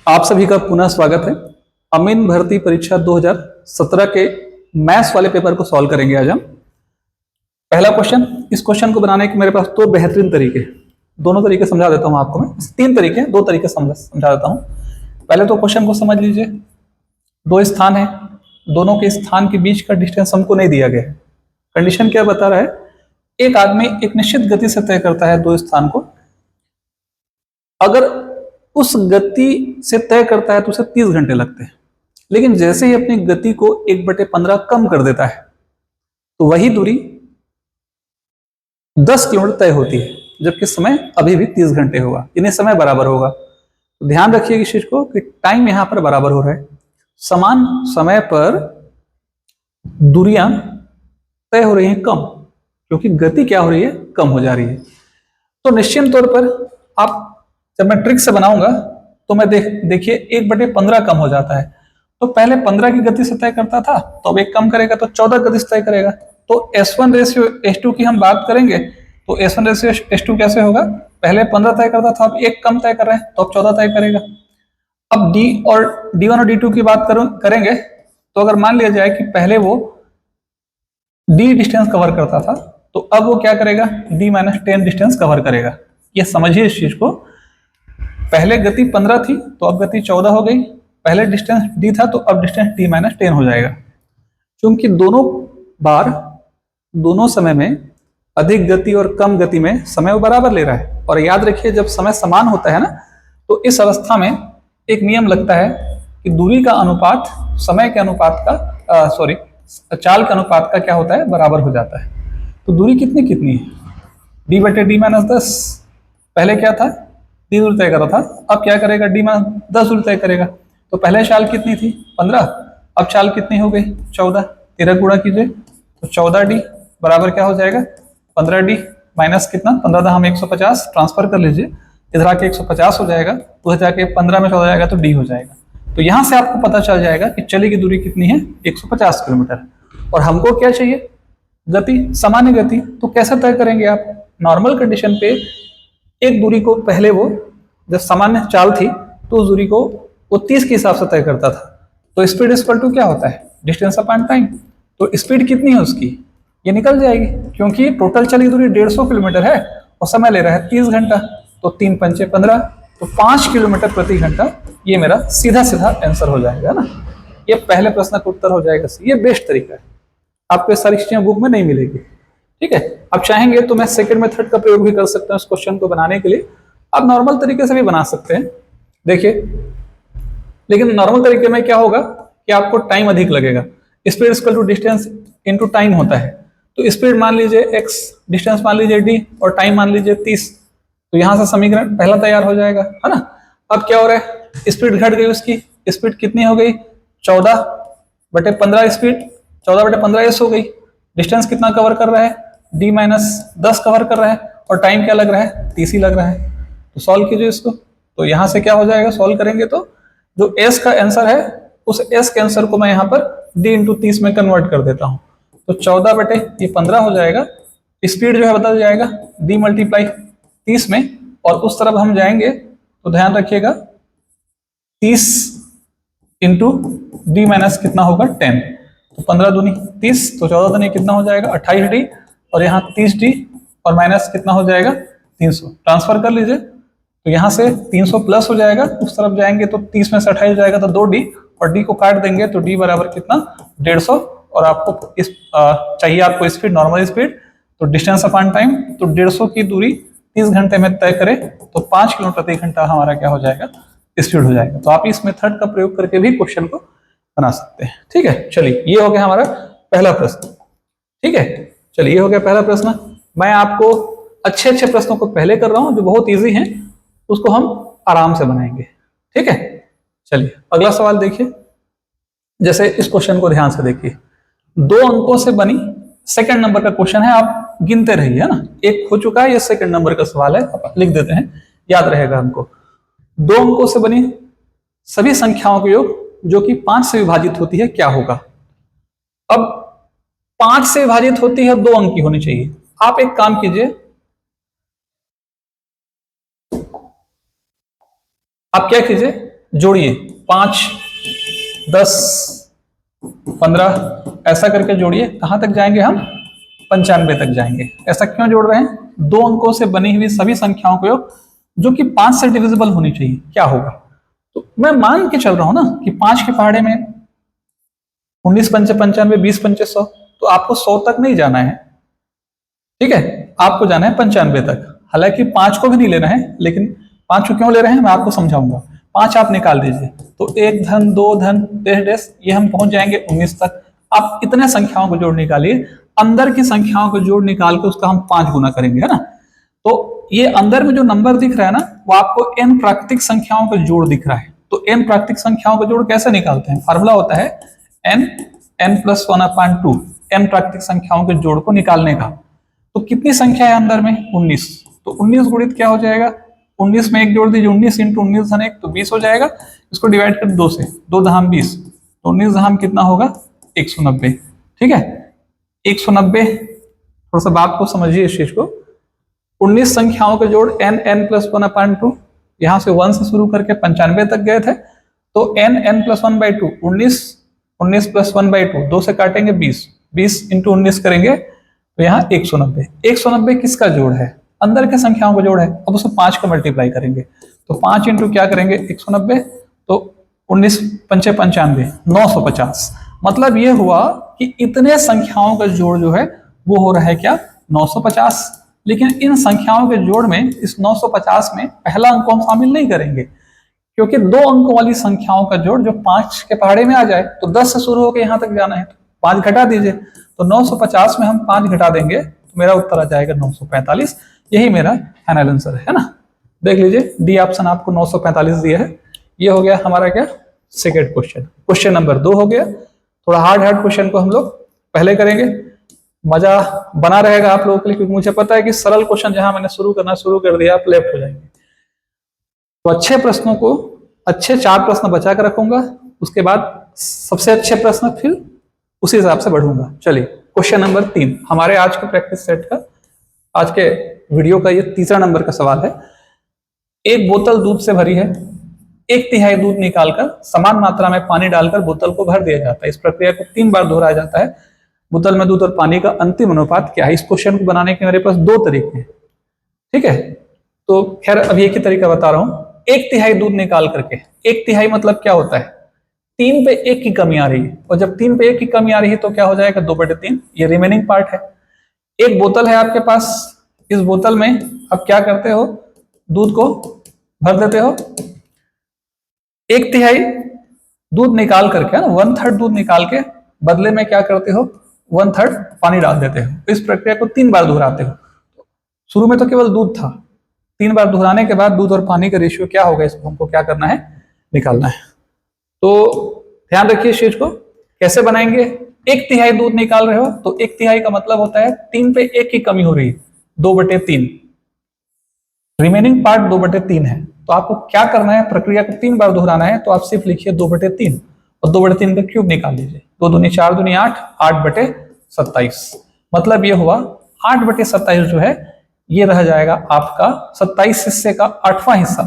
आप सभी का पुनः स्वागत है। अमीन भर्ती परीक्षा 2017 के मैथ्स वाले पेपर को सॉल्व करेंगे आज हम। पहला क्वेश्चन, इस क्वेश्चन को बनाने के मेरे पास दो बेहतरीन तरीके, दोनों तरीके समझा देता हूं आपको मैं। तीन तरीके, दो तरीके समझा देता हूं। पहले तो क्वेश्चन को समझ लीजिए। दो स्थान है, दोनों के स्थान के बीच का डिस्टेंस हमको नहीं दिया गया है। कंडीशन क्या बता रहा है, एक आदमी एक निश्चित गति से तय करता है दो स्थान को। अगर उस गति से तय करता है तो उसे 30 घंटे लगते हैं, लेकिन जैसे ही अपनी गति को 1/15 कम कर देता है तो वही दूरी 10 किलोमीटर तय होती है, जबकि समय अभी भी 30 घंटे होगा, यानी समय बराबर होगा। तो ध्यान रखिए इस चीज को कि टाइम यहां पर बराबर हो रहा है। समान समय पर दूरियां तय हो रही हैं कम, क्योंकि गति क्या हो रही है, कम हो जा रही है। तो निश्चित तौर पर आप, जब मैं ट्रिक से बनाऊंगा तो मैं देखिए 1/15 कम हो जाता है। तो पहले 15 की गति से तय करता था, तो अब एक कम करेगा तो 14 गति से तय करेगा। तो S1 रेशियो S2 की हम बात करेंगे तो S1 रेशियो S2 कैसे होगा, पहले 15 तय करता था, अब एक कम तय कर रहा है तो अब 14 तय करेगा। अब D1 और D2 की बात करेंगे तो अगर मान लिया जाए कि पहले वो D डिस्टेंस कवर करता था, तो अब वो क्या करेगा, D-10 डिस्टेंस कवर करेगा। ये समझिए इस चीज को। पहले गति 15 थी तो अब गति 14 हो गई, पहले डिस्टेंस D था तो अब डिस्टेंस D-10 हो जाएगा। क्योंकि दोनों बार, दोनों समय में अधिक गति और कम गति में समय बराबर ले रहा है। और याद रखिए, जब समय समान होता है ना, तो इस अवस्था में एक नियम लगता है कि दूरी का अनुपात समय के अनुपात का चाल के अनुपात का क्या होता है, बराबर हो जाता है। तो दूरी कितनी कितनी है, D/D-10। पहले क्या था, D दूरी तय कर रहा था, अब क्या करेगा, D-10 दूरी तय करेगा। तो पहले चाल कितनी थी, 15, अब चाल कितनी हो गई, 14। 13 गुणा कीजिए तो 14D बराबर क्या हो जाएगा, 15D माइनस कितना, 15 हम 150 ट्रांसफर कर लीजिए, इधर आके 150 हो जाएगा, उधर जाके 15 में 14 जाएगा तो D हो जाएगा। तो यहां से आपको पता चल जाएगा कि चली की दूरी कितनी है, 150 किलोमीटर। और हमको क्या चाहिए, गति, सामान्य गति। तो कैसे तय करेंगे आप, नॉर्मल कंडीशन पे एक दूरी को पहले वो, जब सामान्य चाल थी तो उस दूरी को वो 30 के हिसाब से तय करता था। तो स्पीड इक्वल टू क्या होता है, डिस्टेंस अपॉन टाइम। तो स्पीड कितनी है उसकी, ये निकल जाएगी, क्योंकि टोटल चली दूरी 150 किलोमीटर है और समय ले रहा है 30 घंटा। तो 3 पंचे 15, तो 5 किलोमीटर प्रति घंटा। ये मेरा सीधा सीधा आंसर हो जाएगा ना। ये पहले प्रश्न का उत्तर हो जाएगा। ये बेस्ट तरीका है, आपको सारी चीजें बुक में नहीं मिलेगी। ठीक है, आप चाहेंगे तो मैं सेकंड मेथड का प्रयोग भी कर सकता हूं इस क्वेश्चन को बनाने के लिए। आप नॉर्मल तरीके से भी बना सकते हैं, देखिए। लेकिन नॉर्मल तरीके में क्या होगा कि आपको टाइम अधिक लगेगा। Speed equal to distance into time होता है। तो स्पीड मान लीजिए x, डिस्टेंस मान लीजिए d और टाइम मान लीजिए 30। तो यहां से समीकरण पहला तैयार हो जाएगा, है ना। अब क्या हो रहा है, स्पीड घट गई, उसकी स्पीड कितनी हो गई, 14/15 स्पीड, 14/15 s हो गई। डिस्टेंस कितना कवर कर रहा है, D-10 कवर कर रहा है, और टाइम क्या लग रहा है, 30 ही लग रहा है। तो सॉल्व कीजिए इसको। तो यहां से क्या हो जाएगा, सॉल्व करेंगे तो जो s का आंसर है, उस s के आंसर को मैं यहाँ पर D/30 में कन्वर्ट कर देता हूँ। तो 14/15 हो जाएगा। स्पीड जो है बदल जाएगा D × 30 में, और उस तरफ हम जाएंगे तो ध्यान रखिएगा 30 इंटू D माइनस कितना होगा, 10। तो 15 दूनी 30, तो 14 दूनी कितना हो जाएगा, 28D, और यहाँ 30D, और माइनस कितना हो जाएगा, 300। ट्रांसफर कर लीजिए, तो यहाँ से 300 प्लस हो जाएगा, उस तरफ जाएंगे तो 30 में से 28 जाएगा तो 2D, और D को काट देंगे तो D बराबर कितना, 150। और आपको इस चाहिए आपको स्पीड, नॉर्मल स्पीड, तो डिस्टेंस अपॉन टाइम। तो 150 की दूरी 30 घंटे में तय करें तो 5 किलोमीटर प्रति घंटा हमारा क्या हो जाएगा, स्पीड हो जाएगा। तो आप इस मेथड का प्रयोग करके भी क्वेश्चन को बना सकते हैं। ठीक है, चलिए ये हो गया हमारा पहला प्रश्न। ठीक है, चलिए ये हो गया पहला प्रश्न। मैं आपको अच्छे अच्छे प्रश्नों को पहले कर रहा हूं, जो बहुत इजी हैं उसको हम आराम से बनाएंगे। ठीक है, चलिए अगला सवाल देखिए। जैसे इस क्वेश्चन को ध्यान से देखिए, 2 अंकों से बनी, सेकंड नंबर का क्वेश्चन है, आप गिनते रहिए, है ना। एक हो चुका है, ये सेकंड नंबर का सवाल है, लिख देते हैं, याद रहेगा हमको। 2 अंकों से बनी सभी संख्याओं का योग जो कि 5 से विभाजित होती है, क्या होगा। अब 5 से विभाजित होती है, 2 अंक की होनी चाहिए। आप एक काम कीजिए, आप क्या कीजिए, जोड़िए 5, 10, 15 ऐसा करके जोड़िए। कहां तक जाएंगे हम? 95 तक जाएंगे। ऐसा क्यों जोड़ रहे हैं? दो अंकों से बनी हुई सभी संख्याओं को योग जो कि 5 से डिविजिबल होनी चाहिए, क्या होगा? तो मैं मान के चल रहा हूं ना कि 5 के पहाड़े में 19 पंचे 95, 20 पंचे 100, तो आपको 100 तक नहीं जाना है, ठीक है, आपको जाना है 95 तक। हालांकि 5 को भी नहीं लेना है, लेकिन 5 को क्यों ले रहे हैं मैं आपको समझाऊंगा। 5 आप निकाल दीजिए तो 1 धन 2 धन डेश डेश, ये हम पहुंच जाएंगे 19 तक। आप इतने संख्याओं को जोड़ निकालिए, अंदर की संख्याओं को जोड़ निकाल के उसका हम 5 गुना करेंगे, है ना। तो ये अंदर में जो नंबर दिख रहा है ना, वो आपको n प्राकृतिक संख्याओं का जोड़ दिख रहा है। तो n प्राकृतिक संख्याओं का जोड़ कैसे निकालते हैं? फार्मूला होता है n+1/2, n प्राकृतिक संख्याओं के जोड़ को निकालने का। तो कितनी संख्या है अंदर में? 19। तो 19 गुणित क्या हो जाएगा? 19 में 1 जोड़ दीजिए, 19 × 19 धन 1 तो 20 हो जाएगा। इसको डिवाइड कर 2 से, 2 धाम 20, तो 19 धाम कितना होगा? 190। ठीक है, 190। थोड़ा सा बात को समझिए इस चीज को। 19 संख्याओं का जोड़ n+1/2, यहां से 1 से शुरू करके 95 तक गए थे, तो n+1/2, 19 + 1/2, 2 से काटेंगे 20, 20 × 19 करेंगे तो यहाँ 190। 190 किसका जोड़ है? अंदर के संख्याओं का जोड़ है। अब उसको 5 को मल्टीप्लाई करेंगे, तो 5 इंटू क्या करेंगे? 190, तो 19 पंचे 95, 950। मतलब ये हुआ कि इतने संख्याओं का जोड़ जो है वो हो रहा है क्या? 950। लेकिन इन संख्याओं के जोड़ में, इस 950 में पहला अंक हम शामिल नहीं करेंगे, क्योंकि 2 अंकों वाली संख्याओं का जोड़ जो 5 के पहाड़े में आ जाए, तो 10 से शुरू होकर यहां तक जाना है, तो 5 घटा दीजिए। तो 950 में हम 5 घटा देंगे तो मेरा उत्तर आ जाएगा 945। यही मेरा फाइनल आंसर है ना। देख लीजिए, डी ऑप्शन आपको 945 दिया है। ये हो गया हमारा क्या? Second question. क्वेश्चन नंबर 2 हो गया। थोड़ा हार्ड क्वेश्चन को हम लोग पहले करेंगे, मजा बना रहेगा आप लोगों के लिए, क्योंकि मुझे पता है कि सरल क्वेश्चन जहां मैंने शुरू कर दिया आप लेफ्ट हो जाएंगे। तो अच्छे प्रश्नों को, अच्छे 4 प्रश्न बचा कर रखूंगा, उसके बाद सबसे अच्छे प्रश्न फिर उसी हिसाब से बढ़ूंगा। चलिए, क्वेश्चन नंबर 3 हमारे आज के प्रैक्टिस सेट का, आज के वीडियो का ये तीसरा नंबर का सवाल है। एक बोतल दूध से भरी है, 1/3 दूध निकालकर समान मात्रा में पानी डालकर बोतल को भर दिया जाता है। इस प्रक्रिया को 3 बार दोहराया जाता है। बोतल में दूध और पानी का अंतिम अनुपात क्या है? इस क्वेश्चन को बनाने के मेरे पास 2 तरीके हैं, ठीक है। तो खैर अभी एक ही तरीका बता रहा हूं। 1/3 दूध निकाल करके, 1/3 मतलब क्या होता है? 3 पे 1 की कमी आ रही है, और जब 3 पे 1 की कमी आ रही है तो क्या हो जाएगा? 2/3, ये रिमेनिंग पार्ट है। एक बोतल है आपके पास, इस बोतल में आप क्या करते हो? दूध को भर देते हो। 1/3 दूध निकाल करके, 1/3 दूध निकाल के बदले में क्या करते हो? 1/3 पानी डाल देते हो। इस प्रक्रिया को 3 बार दोहराते हो। शुरू में तो केवल दूध था, 3 बार दोहराने के बाद दूध और पानी का रेशियो क्या होगा, इसको हमको क्या करना है? निकालना है। तो ध्यान रखिए इस चीज को। कैसे बनाएंगे? 1/3 दूध निकाल रहे हो तो 1/3 का मतलब होता है 3 पे 1 की कमी हो रही है, 2/3, रिमेनिंग पार्ट 2/3 है। तो आपको क्या करना है? प्रक्रिया को 3 बार दोहराना है। तो आप सिर्फ लिखिए 2/3 और 2/3 का क्यूब निकाल लीजिए। 2 दूनी 4 दूनी 8, 8/27। मतलब ये हुआ 8/27 जो है ये रह जाएगा आपका 27 हिस्से का 8वां हिस्सा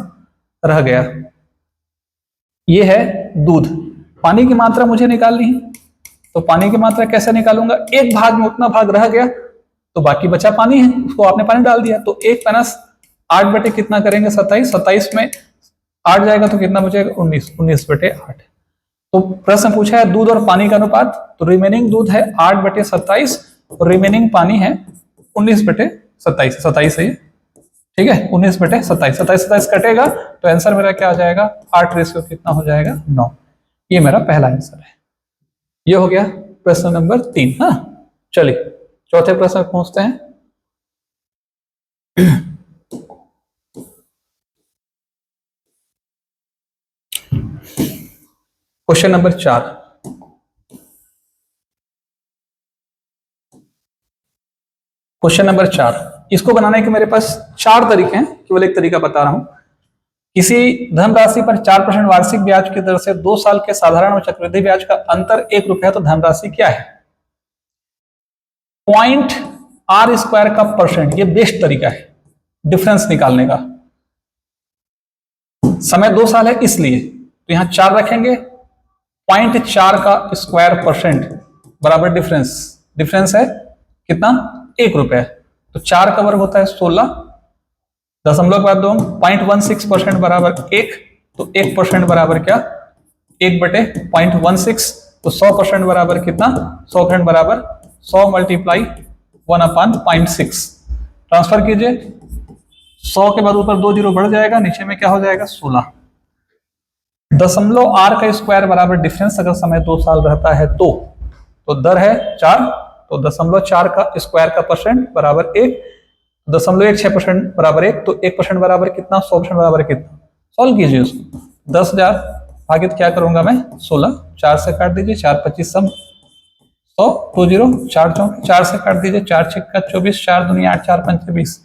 रह गया। ये है दूध। पानी की मात्रा मुझे निकालनी है, तो पानी की मात्रा कैसे निकालूंगा? एक भाग में उतना भाग रह गया तो बाकी बचा पानी है, उसको आपने पानी डाल दिया। तो 1 - 8 बटे कितना करेंगे? 27। 27 में 8 जाएगा तो कितना बचेगा? 19। 19/8। तो प्रश्न पूछा है दूध और पानी का अनुपात, तो रिमेनिंग दूध है 8/27 और रिमेनिंग पानी है 19/27। 27 है, ठीक है, 19/27। 27 कटेगा तो आंसर मेरा क्या आ जाएगा? 8 रेशियो कितना हो जाएगा? 9। ये मेरा पहला आंसर है। ये हो गया प्रश्न नंबर 3। हाँ, चलिए चौथे प्रश्न पर पहुंचते हैं। Question number 4। क्वेश्चन नंबर 4, इसको बनाने के मेरे पास 4 तरीके हैं, केवल एक तरीका बता रहा हूं। किसी धनराशि पर 4% वार्षिक ब्याज की दर से 2 साल के साधारण और चक्रवृद्धि ब्याज का अंतर 1 रुपया, तो धनराशि क्या है? पॉइंट R² का परसेंट, ये बेस्ट तरीका है डिफरेंस निकालने का। समय 2 साल है इसलिए, तो यहाँ 4 रखेंगे, 0.4 का स्क्वायर परसेंट बराबर डिफरेंस, डिफरेंस है कितना, 1 रुपए। तो 4 का वर्ग होता है 16, दशमलव के बाद 2, 0.16% बराबर 1, तो 1% बराबर क्या, 1/0.16, तो 100% बराबर कितना, 100% बराबर 100 मल्टीप्लाई 1/0.6। ट्रांसफर कीजिए, 100 के बाद ऊपर 2 जीरो बढ़ जाएगा, नीचे में क्या हो जाएगा 16। दशमलव r का स्क्वायर बराबर डिफरेंस अगर समय 2 साल रहता है तो दर है 4, तो 0.4 का स्क्वायर का परसेंट बराबर 1, 0.16% बराबर 1, तो 1% बराबर कितना, 100% बराबर कितना। सॉल्व कीजिए उसको, 10,000 भागित क्या करूंगा मैं 16, 4 से काट दीजिए, 4 25 सम 100, 2 जीरो 4 चौक, 4 से काट दीजिए, 4 6 का 24, 4 दूनी 8, 4 पंच 20,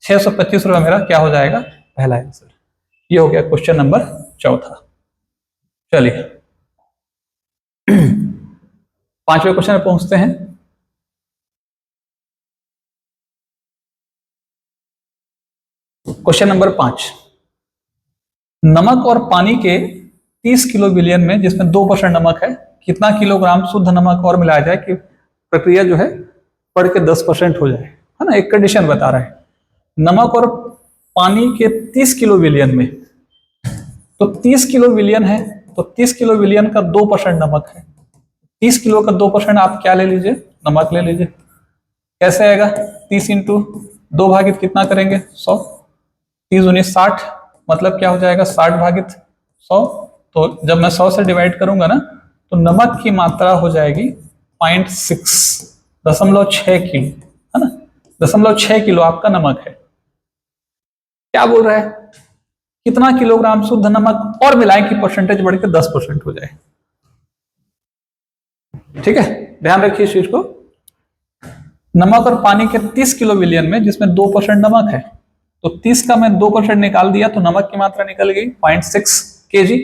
625 रुपये मेरा क्या हो जाएगा, पहला आंसर। ये हो गया क्वेश्चन नंबर चौथा। चलिए 5वें क्वेश्चन में पहुंचते हैं। क्वेश्चन नंबर 5, नमक और पानी के 30 किलो विलयन में, जिसमें 2% नमक है, कितना किलोग्राम शुद्ध नमक और मिलाया जाए कि प्रक्रिया जो है बढ़ के 10% हो जाए, है ना। एक कंडीशन बता रहा है, नमक और पानी के 30 किलो विलयन में, तो 30 किलो विलयन है, तो 30 किलो विलयन का 2% नमक है। 30 किलो का 2% आप क्या ले लीजिए, नमक ले लीजिए। कैसे आएगा, 30 इंटू 2 भागित कितना करेंगे 100, 30 दूनी 60, मतलब क्या हो जाएगा 60 भागित 100। तो जब मैं 100 से डिवाइड करूंगा ना, तो नमक की मात्रा हो जाएगी 0.6, 0.6 किलो, है ना। 0.6 किलो आपका नमक है। क्या बोल रहा है, कितना किलोग्राम शुद्ध नमक और मिलाएं कि परसेंटेज बढ़ के 10% हो जाए। ठीक है, ध्यान रखिए इस चीज को। नमक और पानी के 30 किलो विलयन में, जिसमें 2% नमक है, तो 30 का मैं 2% निकाल दिया, तो नमक की मात्रा निकल गई 0.6 kg।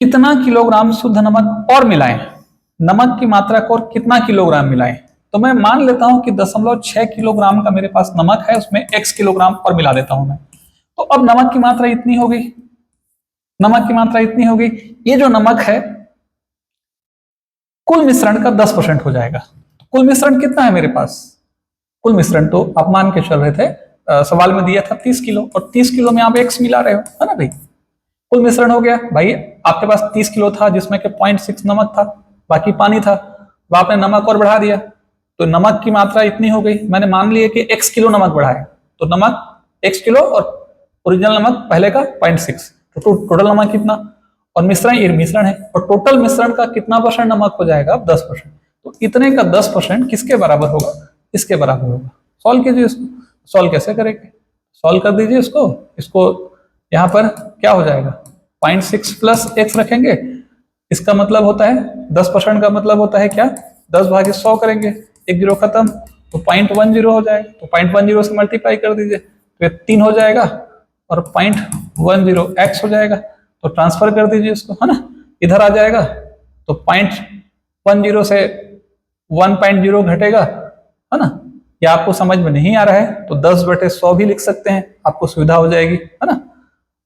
कितना किलोग्राम शुद्ध नमक और मिलाएं, नमक की मात्रा को और कितना किलोग्राम मिलाएं, तो मैं मान लेता हूं कि 0.6 किलोग्राम का मेरे पास नमक है, उसमें x किलोग्राम और मिला देता हूं मैं। तो अब नमक की मात्रा इतनी हो गई, नमक की मात्रा इतनी हो गई। ये जो नमक है कुल मिश्रण का 10% हो जाएगा। तो कुल मिश्रण कितना है मेरे पास, कुल मिश्रण तो आप मान के चल रहे थे, सवाल में दिया था 30 किलो, और 30 किलो में आप x मिला रहे हो, है ना भाई। कुल मिश्रण हो गया भाई, आपके पास 30 किलो था जिसमें के 0.6 नमक था, बाकी पानी था, तो आपने नमक और बढ़ा दिया, तो नमक की मात्रा इतनी हो गई। मैंने मान लिया कि x किलो नमक बढ़ाया, तो नमक x किलो और ओरिजिनल नमक पहले का 0.6, तो टोटल नमक कितना, और मिश्रण ये मिश्रण है, और टोटल मिश्रण का कितना परसेंट नमक हो जाएगा, 10%। तो इतने का 10% किसके बराबर होगा, इसके बराबर होगा। सॉल्व कीजिए इसको, सॉल्व कैसे करेंगे, सॉल्व कर दीजिए इसको, इसको यहाँ पर क्या हो जाएगा 0.6 प्लस x रखेंगे, इसका मतलब होता है 10% का मतलब होता है क्या, 10 भागे 100 करेंगे, एक जीरो खत्म, तो 0.10 हो जाएगा, तो 0.10 से मल्टीप्लाई कर दीजिए, तो ये 3 हो जाएगा, और 0.10 x हो जाएगा, तो ट्रांसफर कर दीजिए इसको, है ना। इधर आ जाएगा, तो 0.10 से 1.0 घटेगा, है ना। या आपको समझ में नहीं आ रहा है तो 10/100 भी लिख सकते हैं, आपको सुविधा हो जाएगी, है ना।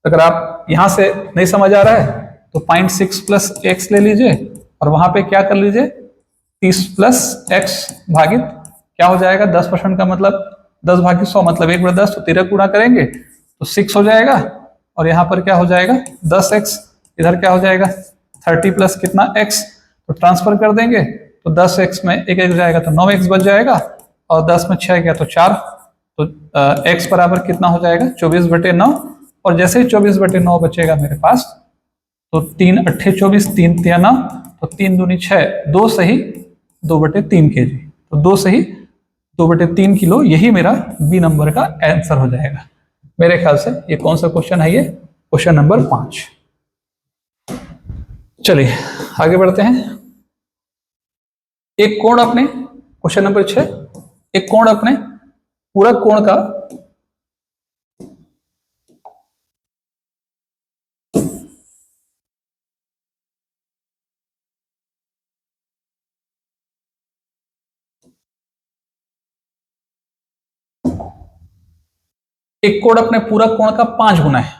अगर आप यहां से नहीं समझ आ रहा है तो 0.6 प्लस x ले लीजिए, और वहां पे क्या कर लीजिए 30 प्लस x भागित क्या हो जाएगा 10% का मतलब 10 भागित 100 मतलब 1/10, तो 13 गुणा करेंगे तो 6 हो जाएगा, और यहाँ पर क्या हो जाएगा 10x, इधर क्या हो जाएगा 30 प्लस कितना x, तो ट्रांसफर कर देंगे, तो 10x में एक एक जाएगा तो 9x बच जाएगा, और 10 में 6 गया तो 4, तो x बराबर कितना हो जाएगा 24/9, और जैसे ही 24/9 बचेगा मेरे पास, तो 3 अट्ठे 24, 3 तिया 9, तो 3 दूनी 6, 2 सही 2/3 kg, तो 2 सही 2/3 किलो, यही मेरा बी नंबर का आंसर हो जाएगा। मेरे ख्याल से ये कौन सा क्वेश्चन है, ये क्वेश्चन नंबर 5। चलिए आगे बढ़ते हैं। एक कोण अपने, क्वेश्चन नंबर 6, एक कोण अपने पूरक कोण का एक कोण अपने पूरक कोण का 5 गुना है।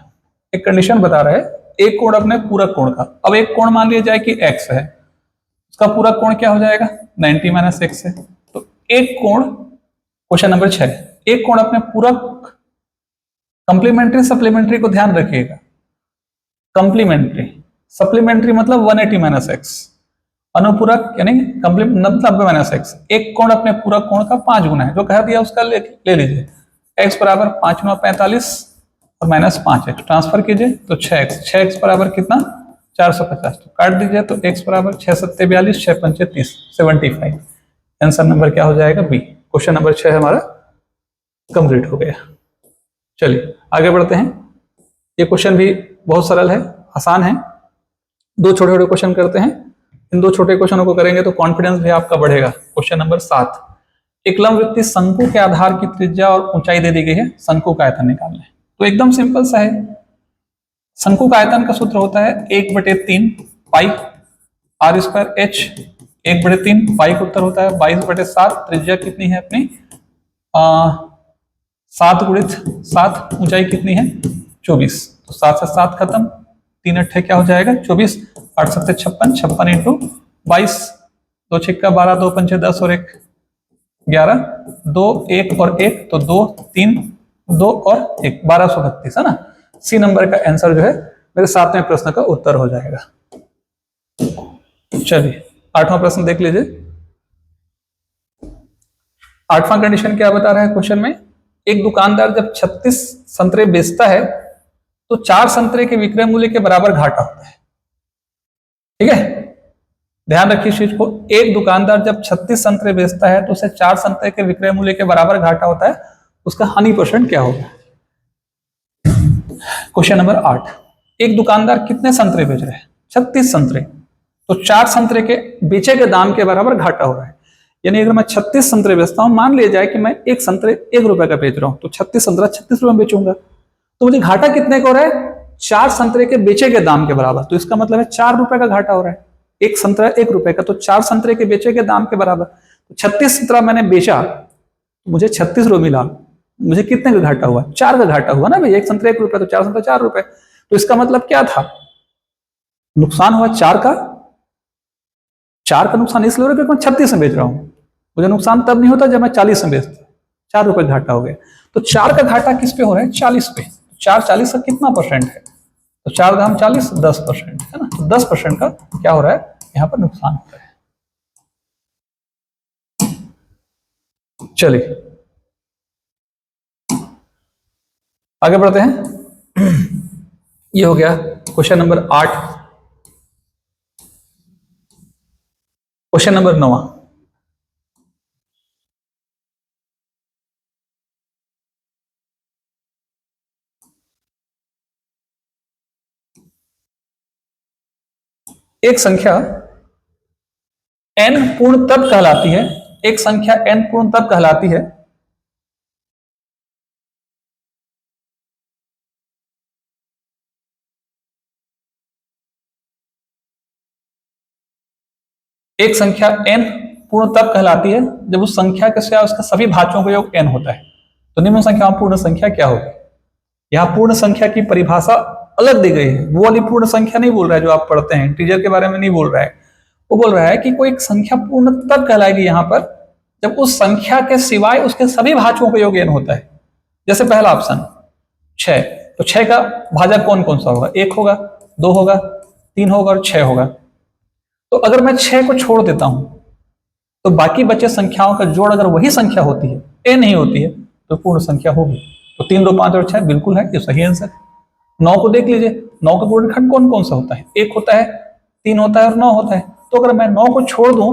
एक कंडीशन बता रहा है, एक कोण अपने पूरक कोण का। अब एक कोण मान लिया जाए कि x है, उसका पूरक कोण क्या हो जाएगा 90 माइनस एक्स है। तो एक कोण, क्वेश्चन नंबर 6, एक कोण अपने पूरक, कंप्लीमेंट्री सप्लीमेंट्री को ध्यान रखिएगा, कंप्लीमेंट्री, सप्लीमेंट्री मतलब 180 माइनस एक्स, अनुपूरक यानी कंप्लीमेंट 90 माइनस एक्स। एक कोण अपने पूरक कोण का 5 गुना है, जो कह दिया उसका ले लीजिए। x बराबर 5 9 45 और माइनस 5x ट्रांसफर कीजिए तो 6x बराबर कितना 450, तो काट दीजिए तो x बराबर 6 7 42 6 5 30 75। आंसर नंबर क्या हो जाएगा बी। क्वेश्चन नंबर 6 हमारा कंप्लीट हो गया। चलिए आगे बढ़ते हैं। ये क्वेश्चन भी बहुत सरल है, आसान है। दो छोटे छोटे क्वेश्चन करते हैं, इन दो छोटे क्वेश्चनों को करेंगे तो कॉन्फिडेंस भी आपका बढ़ेगा। क्वेश्चन नंबर 7, एक लंबवृत्तीय शंकु के आधार की त्रिज्या और ऊंचाई दे दी गई है, शंकु का आयतन निकालना है। तो एकदम सिंपल सा है, शंकु का आयतन का सूत्र होता है 1/3 पाई आर स्क्वायर एच, 1/3 पाई का उत्तर होता है 22/7। त्रिज्या कितनी है अपनी 7 गुणित 7, ऊंचाई कितनी है 24, तो 7 से 7 खत्म, 3 अट्ठे क्या हो जाएगा 24, 8 7 56, 56 इंटू 22, 2 छिक्का 12, 2 पंचे 10 और 1 11, 2 1 और 1 तो 2 3 2 और 1 1232 है ना। सी नंबर का आंसर जो है मेरे 7वें प्रश्न का उत्तर हो जाएगा। चलिए 8वां प्रश्न देख लीजिए। 8वां कंडीशन क्या बता रहा है क्वेश्चन में, एक दुकानदार जब 36 संतरे बेचता है तो 4 संतरे के विक्रय मूल्य के बराबर घाटा होता है। ठीक है, ध्यान रखिए इस चीज को, एक दुकानदार जब 36 संतरे बेचता है तो उसे 4 संतरे के विक्रय मूल्य के बराबर घाटा होता है, उसका हानि परसेंट क्या होगा। क्वेश्चन नंबर 8, एक दुकानदार कितने संतरे बेच रहे हैं 36 संतरे, तो 4 संतरे के बेचे के दाम के बराबर घाटा हो रहा है। यानी अगर मैं 36 संतरे बेचता हूं, मान लिया जाए कि मैं एक संतरे 1 रुपए का बेच रहा हूं, तो 36 संतरा 36 रुपए में बेचूंगा, तो मुझे घाटा कितने का हो रहा है 4 संतरे के बेचे के दाम के बराबर। तो इसका मतलब है 4 रुपए का घाटा हो रहा है। एक संतरा 1 रुपए का, तो 4 संतरे के बेचे के दाम के बराबर। तो 36 संतरा मैंने बेचा, मुझे 36 रुपए मिला, मुझे कितने का घाटा हुआ 4 का घाटा हुआ ना भाई। एक संतरा 1 रुपए तो 4 संतरा 4 रुपए, तो इसका मतलब क्या था, नुकसान हुआ 4 का। 4 का नुकसान इसलिए हो रहा है क्योंकि मैं 36 में बेच रहा हूं, मुझे नुकसान तब नहीं होता जब मैं 40 में बेचता, 4 रुपए घाटा हो गया। तो 4 का घाटा किस पे हो रहा है 40 पे। 4 40 का कितना परसेंट है, तो 4 दाम 40 10% है ना, तो 10% का क्या हो रहा है यहाँ पर नुकसान हो रहा है। चलिए आगे बढ़ते हैं। ये हो गया क्वेश्चन नंबर 8। क्वेश्चन नंबर 9, एक संख्या n पूर्ण तब कहलाती है, एक संख्या n पूर्ण तब कहलाती है एक संख्या n पूर्ण तब कहलाती है जब उस संख्या के सिवाय उसका सभी भाज्यों का योग n होता है। तो निम्न संख्या पूर्ण संख्या क्या होगी। यहाँ पूर्ण संख्या की परिभाषा अलग दी गई है, वो वाली पूर्ण संख्या नहीं बोल रहा है जो आप पढ़ते हैं, इंटीजर के बारे में नहीं बोल रहा है। वो बोल रहा है कि कोई एक संख्या पूर्ण तब कहलाएगी यहाँ पर जब उस संख्या के सिवाय उसके सभी भाज्यों का योग n होता है। जैसे पहला ऑप्शन 6, तो 6 का भाजक कौन कौन सा होगा, 1 होगा, 2 होगा, 3 होगा और 6 होगा। तो अगर मैं 6 को छोड़ देता हूं तो बाकी बचे संख्याओं का जोड़ अगर वही संख्या होती है, ए नहीं होती है, तो पूर्ण संख्या होगी। तो 3 2 5 और 6 बिल्कुल है, ये सही आंसर। 9 को देख लीजिए, 9 का पूर्णखंड कौन कौन सा होता है, 1 होता है, 3 होता है और 9 होता है। तो अगर मैं 9 को छोड़ दूं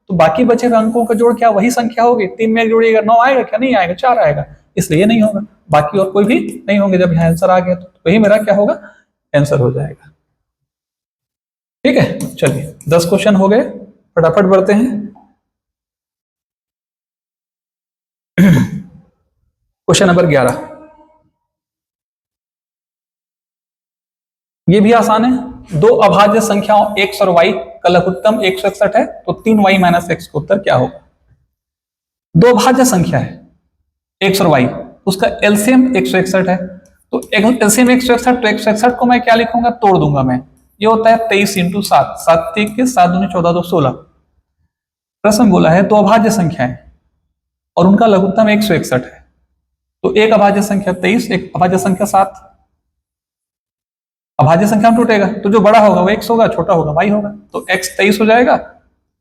तो बाकी बचे अंकों का जोड़ क्या वही संख्या होगी। 3 में जोड़िएगा 9 आएगा क्या, नहीं आएगा, 4 आएगा, इसलिए नहीं होगा। बाकी और कोई भी नहीं होंगे। जब यहाँ आंसर आ गया तो वही मेरा क्या होगा आंसर हो जाएगा। ठीक है, चलिए 10 क्वेश्चन हो गए, फटाफट बढ़ते हैं। क्वेश्चन नंबर 11, ये भी आसान है। दो अभाज्य संख्याओं x और y का लघुत्तम 161 है, तो 3y माइनस एक्स का उत्तर क्या होगा। दो अभाज्य संख्या है x और y, उसका एलसीएम 161 है, तो एलसीएम 161, तो 161 को मैं क्या लिखूंगा, तोड़ दूंगा मैं। ये होता है 23 इंटू 7, 7 3 21, 7 दूनी 14, 2 16। प्रश्न बोला है दो अभाज्य संख्या है और उनका लघुत्तम 161 है। तो एक अभाज्य संख्या 23, एक अभाज्य संख्या 7। अभाज्य संख्या में टूटेगा तो जो बड़ा होगा वो x होगा, छोटा होगा y होगा। तो x 23 हो जाएगा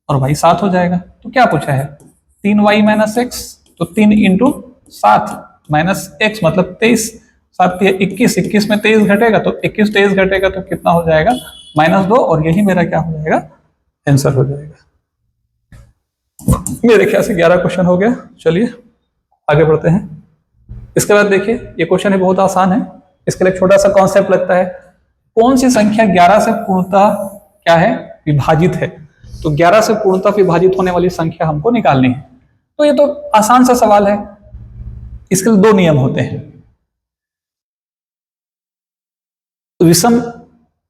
और y 7 हो जाएगा। तो क्या पूछा है, 3y माइनस एक्स, तो 3 इंटू 7 माइनस एक्स मतलब 23, 7 21, 21 में 23 घटेगा तो 21 23 घटेगा तो कितना हो जाएगा, -2, और यही मेरा क्या हो जाएगा, आंसर हो जाएगा। मेरे ख्याल से 11 क्वेश्चन हो गया। चलिए आगे बढ़ते हैं। इसके बाद देखिए ये क्वेश्चन है बहुत आसान है। इसके लिए छोटा सा कॉन्सेप्ट लगता है, कौन सी संख्या 11 से पूर्णतः क्या है, विभाजित है। तो 11 से पूर्णतः विभाजित होने वाली संख्या हमको निकालनी है। तो ये तो आसान सा सवाल है। इसके लिए दो नियम होते हैं, विषम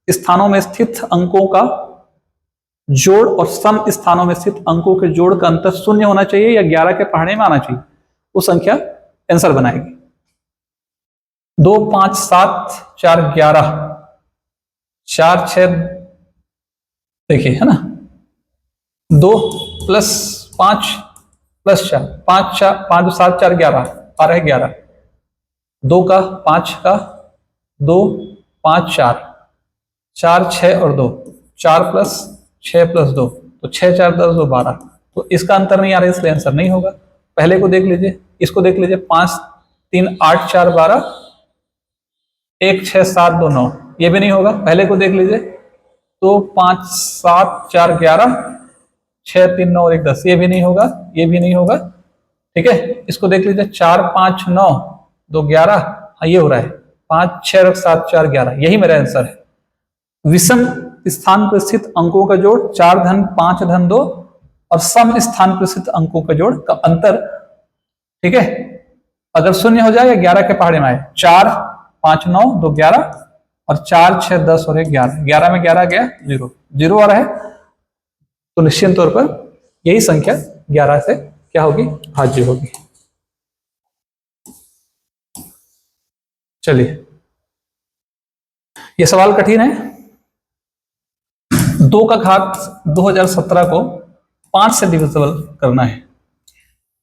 स्थानों में स्थित अंकों का जोड़ और सम स्थानों में स्थित अंकों के जोड़ का अंतर शून्य होना चाहिए या 11 के पहाड़े में आना चाहिए, वो संख्या आंसर बनाएगी। 2 5 7 4 11, 4 6 देखिए है ना, 2 प्लस 5 प्लस 4, 5 5 7 4 11, 12 11, 2 का 5 का 2 5 4, 4 6 और 2, 4 प्लस 6 प्लस 2, तो 6 4 10 2 12। तो इसका अंतर नहीं आ रहा है इसलिए आंसर नहीं होगा। पहले को देख लीजिए, इसको देख लीजिए, 5 3 8 4 12, 1 6 7 2 9, ये भी नहीं होगा। पहले को देख लीजिए, तो 5 7 4 11, 6 3 9 और 1 10, ये भी नहीं होगा, ये भी नहीं होगा। ठीक है, इसको देख लीजिए, 4 5 9 2 11, हाँ ये हो रहा है, 5 6 7 4 11, यही मेरा आंसर है। विषम स्थान पर स्थित अंकों का जोड़ 4 धन 5 धन 2 और सम स्थान पर स्थित अंकों का जोड़ का अंतर, ठीक है, अगर शून्य हो जाए या 11 के पहाड़े में आए, 4 5 9 2 11 और 4 6 10 और 1 11, 11 में 11 गया 0 0 आ रहा है, तो निश्चित तौर पर यही संख्या 11 से क्या होगी, भाज्य होगी। चलिए यह सवाल कठिन है। 2 का घात 2017 को 5 से डिविजिबल करना है।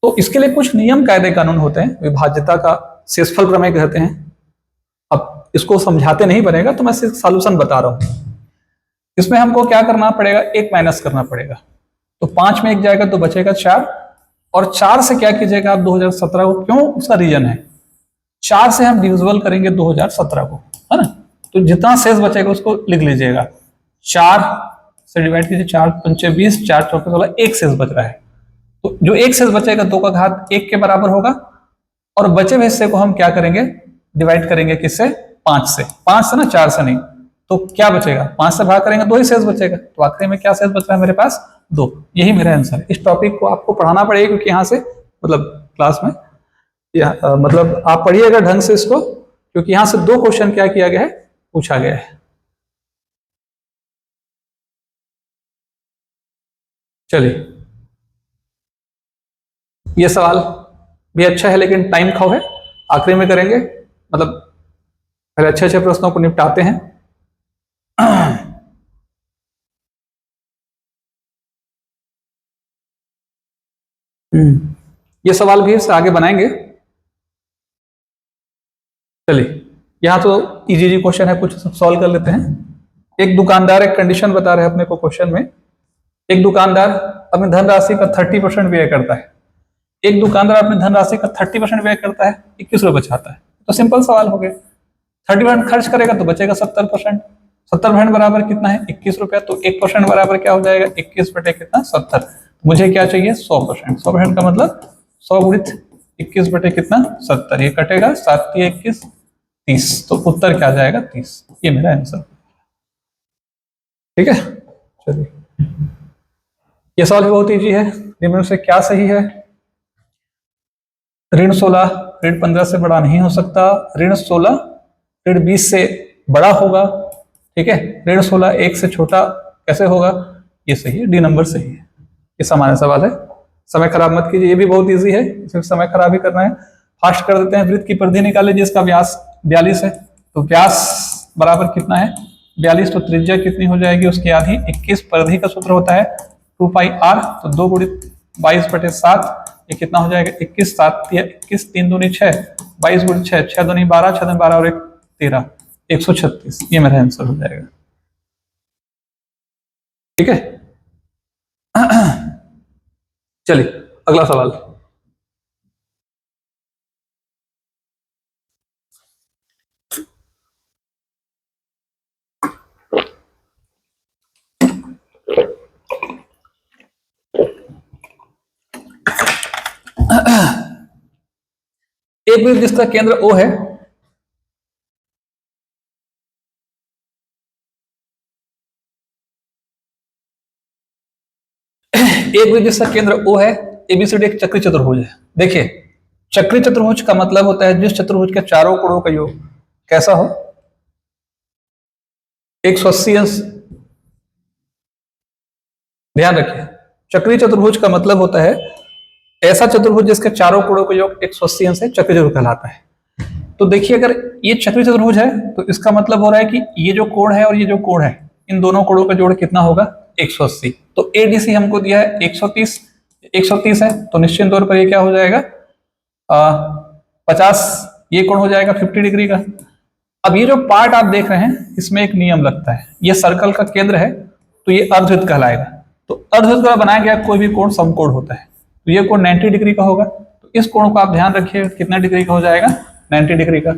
तो इसके लिए कुछ नियम कायदे कानून होते हैं, विभाज्यता का शेषफल प्रमेय कहते हैं। अब इसको समझाते नहीं बनेगा तो मैं सिर्फ सॉल्यूशन बता रहा हूं। इसमें हमको क्या करना पड़ेगा, 1 माइनस करना पड़ेगा। तो 5 में 1 जाएगा तो बचेगा 4, और 4 से क्या कीजिएगा आप 2017 को, क्यों, उसका रीजन है 4 से हम डिविजिबल करेंगे 2017 को, है ना। तो जितना शेष बचेगा उसको लिख लीजिएगा, 4 से डिवाइड कीजिए, 4 पंचे 20, 4 चौके 16, 1 शेष बच रहा है। तो जो 1 शेष बचेगा 2 का घात 1 के बराबर होगा, और बचे हुए हिस्से को हम क्या करेंगे, डिवाइड करेंगे किससे, 5 से। 5 से ना, 4 से नहीं। तो क्या बचेगा, 5 से भाग करेंगे 2 ही शेष बचेगा। तो आखिरी में क्या शेष बच रहा है मेरे पास, 2। यही मेरा आंसर है। इस टॉपिक को आपको पढ़ाना पड़ेगा, क्योंकि यहाँ से मतलब क्लास में मतलब आप पढ़िएगा ढंग से इसको, क्योंकि यहाँ से 2 क्वेश्चन क्या किया गया है, पूछा गया है। चलिए ये सवाल भी अच्छा है लेकिन टाइम खाओ है, आखिरी में करेंगे। मतलब पहले अच्छे अच्छे प्रश्नों को निपटाते हैं। ये सवाल भी इससे आगे बनाएंगे। चलिए यहाँ तो इजी जी क्वेश्चन है, कुछ सॉल्व कर लेते हैं। एक दुकानदार, एक कंडीशन बता रहे हैं अपने को क्वेश्चन में, एक दुकानदार अपनी धनराशि का 30% व्यय करता है। एक दुकानदार अपनी धनराशि का 30% व्यय करता है, 21 रुपये बचाता है। तो सिंपल सवाल हो गया, 30% खर्च करेगा तो बचेगा 70%। 70% बराबर कितना है, 21 रुपया। तो 1% बराबर क्या हो जाएगा, 21 बटे कितना, 70। मुझे क्या चाहिए, 100%। 100% का मतलब 100 गुणित 21 बटे कितना, 70। ये कटेगा, 7 21 30। तो उत्तर क्या आ जाएगा, 30। ये मेरा आंसर। ठीक है, चलिए ये सवाल भी बहुत इजी है। निम्न से क्या सही है, ऋण 16 ऋण 15 से बड़ा नहीं हो सकता, ऋण 16 ऋण 20 से बड़ा होगा। ठीक है, ऋण 16 1 से छोटा कैसे होगा, ये सही है, डी नंबर सही है। ये सामान्य सवाल है, समय खराब मत कीजिए, ये भी बहुत इजी है, सिर्फ समय खराब ही करना है। फास्ट कर देते हैं, वृत्त की परिधि निकाले जिसका व्यास 42 है, तो व्यास बराबर कितना है 42, तो त्रिज्या कितनी हो जाएगी उसकी आधी 21, परिधि का सूत्र होता है 2πr, तो 2 गुणित 22/7, ये कितना हो जाएगा 21, 7 21, 3 दूनी 6, 22 गुणित 6, 6 दूनी 12, 6 दूनी 12 और 1 13, 136, ये मेरा आंसर हो जाएगा। ठीक है, चलिए अगला सवाल। एक वृत्त जिसका केंद्र O है, एक वृत्त जिसका केंद्र O है, एबीसीडी एक चक्री चतुर्भुज है। देखिए चक्री चतुर्भुज का मतलब होता है जिस चतुर्भुज के चारों कोणों का योग कैसा हो 180 अंश। ध्यान रखिए चक्री चतुर्भुज का मतलब होता है ऐसा चतुर्भुज जिसके चारों कोणों का योग 180 अंश है, चक्री चतुर्भुज कहलाता है। तो देखिए अगर ये चक्री चतुर्भुज है तो इसका मतलब हो रहा है कि ये जो कोण है और ये जो कोण है इन दोनों कोणों का जोड़ कितना होगा 180। तो एडीसी हमको दिया है 130 है, तो निश्चित तौर पर ये क्या हो जाएगा 50, ये कोण हो जाएगा 50 डिग्री का। अब ये जो पार्ट आप देख रहे हैं इसमें एक नियम लगता है, ये सर्कल का केंद्र है तो ये अर्धवृत्त कहलाएगा। तो अर्धवृत्त द्वारा बनाया गया कोई भी कोण समकोण होता है, तो ये कोण 90 डिग्री का होगा। तो इस कोण को आप ध्यान रखिए कितना डिग्री का हो जाएगा 90 डिग्री का।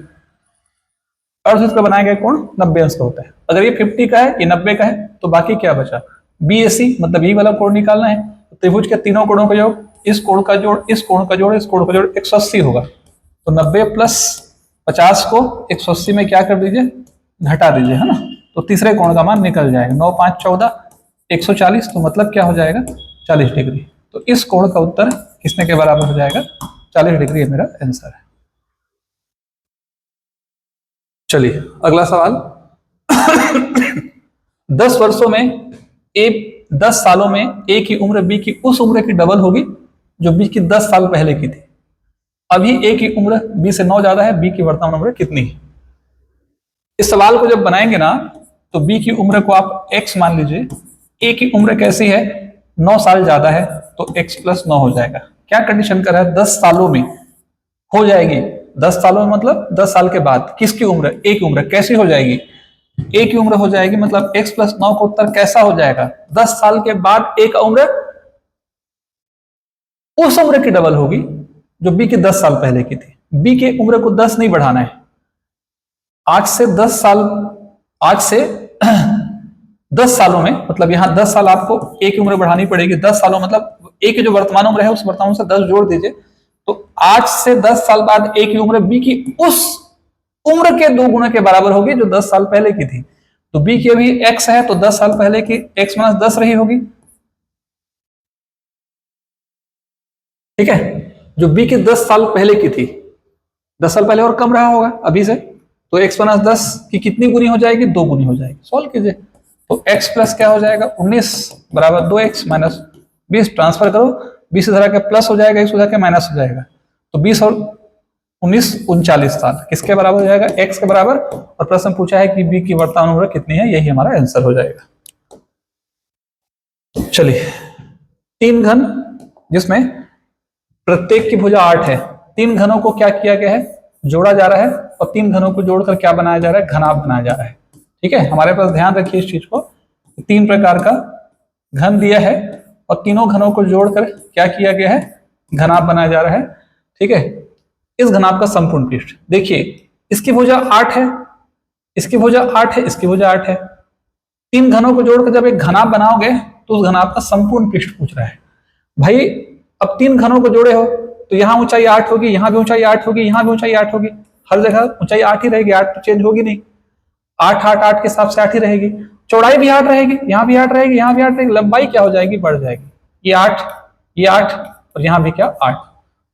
अर्धवृत्त का बनाया गया कोण 90 अंश का होता है। अगर ये 50 का है ये 90 का है तो बाकी क्या बचा बीएसी, मतलब ये वाला कोण निकालना है। तो त्रिभुज के तीनों कोणों का योग इस कोण का जोड़ इस कोण का जोड़ इस कोण का जोड़ 180 होगा। तो 90 प्लस 50 को 180 में क्या कर दीजिए घटा दीजिए, है ना, तो तीसरे कोण का मान निकल जाएगा 9 5 14 140, तो मतलब क्या हो जाएगा 40 डिग्री। तो इस कोण का उत्तर किसने के बराबर हो जाएगा 40 डिग्री, ये मेरा आंसर है। चलिए अगला सवाल 10 वर्षों में ए 10 सालों में ए की उम्र बी की उस उम्र की डबल होगी जो बी की 10 साल पहले की थी। अभी ए की उम्र बी से 9 ज्यादा है, बी की वर्तमान उम्र कितनी है। इस सवाल को जब बनाएंगे ना तो बी की उम्र को आप x मान लीजिए, ए की उम्र कैसी है 9 साल ज्यादा है तो x + 9 हो जाएगा। क्या कंडीशन कर रहा है 10 सालों में हो जाएगी, 10 सालों में मतलब 10 साल के बाद किसकी उम्र ए की उम्र कैसी हो जाएगी, ए की उम्र हो जाएगी, मतलब x + 9 का उत्तर कैसा हो जाएगा 10 साल के बाद ए का उम्र उस उम्र की डबल होगी जो बी की 10 साल पहले की थी। बी की उम्र को 10 नहीं बढ़ाना है, आज से 10 सालों में, मतलब यहां 10 साल आपको ए की उम्र बढ़ानी पड़ेगी। 10 सालों मतलब ए की जो वर्तमान उम्र है उस वर्तमान उम्र से 10 जोड़ दीजिए, तो आज से 10 साल बाद ए की उम्र बी की उस उम्र के 2 गुना के बराबर होगी जो 10 साल पहले की थी। तो बी की अभी x है तो 10 साल पहले की x - 10 रही होगी, ठीक है, जो बी की 10 साल पहले की थी, 10 साल पहले और कम रहा होगा अभी से, तो x - 10 की कितनी गुनी हो जाएगी 2 गुनी हो जाएगी। सॉल्व कीजिए, तो x प्लस क्या हो जाएगा 19 बराबर 2x - 20, ट्रांसफर करो 20 इधर आके प्लस हो जाएगा, 1 उधर के माइनस हो जाएगा, तो 20 और 19 39 साल किसके बराबर हो जाएगा x के बराबर। और प्रश्न पूछा है कि बी की वर्तमान उम्र कितनी है, यही हमारा आंसर हो जाएगा। चलिए 3 घन जिसमें प्रत्येक की भुजा 8 है, 3 घनों को क्या किया गया है जोड़ा जा रहा है और 3 घनों को जोड़कर क्या बनाया जा रहा है घनाभ बनाया जा रहा है। ठीक है, हमारे पास ध्यान रखिए इस चीज को, 3 प्रकार का घन दिया है और तीनों घनों को जोड़कर क्या किया गया है घनाभ बनाया जा रहा है। ठीक है, इस घनाभ का संपूर्ण पृष्ठ देखिए, इसकी भुजा 8 है, इसकी भुजा 8 है, इसकी भुजा 8 है। 3 घनों को जोड़कर जब एक घनाभ बनाओगे तो उस घनाभ का संपूर्ण पृष्ठ पूछ रहा है। भाई अब 3 घनों को जोड़े हो तो यहाँ ऊंचाई 8 होगी, यहाँ भी ऊंचाई 8 होगी, यहाँ भी ऊंचाई 8 होगी, हर जगह ऊंचाई 8 ही रहेगी, 8 तो चेंज होगी नहीं, 8 8 8 के हिसाब से 8 ही रहेगी। चौड़ाई भी 8 रहेगी, यहाँ भी 8 रहेगी, यहाँ भी 8 रहेगी, लंबाई क्या हो जाएगी बढ़ जाएगी, ये 8 ये 8 और यहाँ भी क्या 8।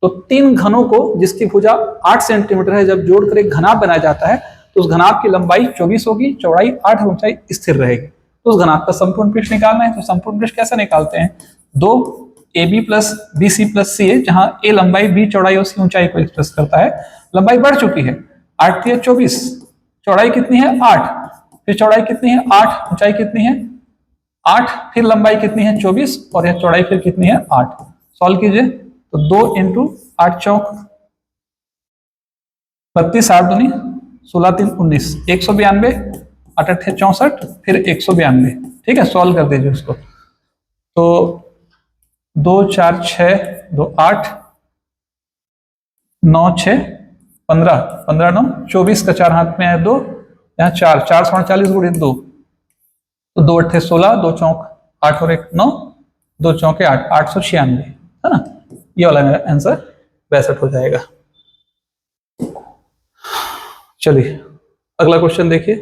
तो 3 घनों को जिसकी भुजा 8 सेंटीमीटर है जब जोड़कर एक घनाभ बनाया जाता है तो उस घनाभ की लंबाई 24 होगी, चौड़ाई 8 और ऊंचाई स्थिर रहेगी। तो उस घनाभ का संपूर्ण पृष्ठ निकालना है, तो संपूर्ण पृष्ठ कैसे निकालते हैं 2 A B plus B C plus C है, जहां ए लंबाई, बी चौड़ाई और सी ऊंचाई को एक्सप्रेस करता है। लंबाई बढ़ चुकी है, 8 थी 24, चौड़ाई कितनी है 8, फिर चौड़ाई कितनी है 8, ऊंचाई कितनी है 8, फिर लंबाई कितनी है 24 और यह चौड़ाई फिर कितनी है 8। सॉल्व कीजिए तो 2 इंटू 8 चौक 32, 8 दूनी 16 3 19, 192, 8 8 64, फिर 192। ठीक है, सॉल्व कर दीजिए उसको। तो 2 4 6 2 8 9 6 15 15 9 24 का 4 हाथ में है 2, यहाँ 4 4 48 गुणित 2, तो 2 8 16, 2 चौक 8 और 1 9, 2 चौके 8, 896 है ना। ये वाला मेरा आंसर 62 हो जाएगा। चलिए अगला क्वेश्चन देखिए।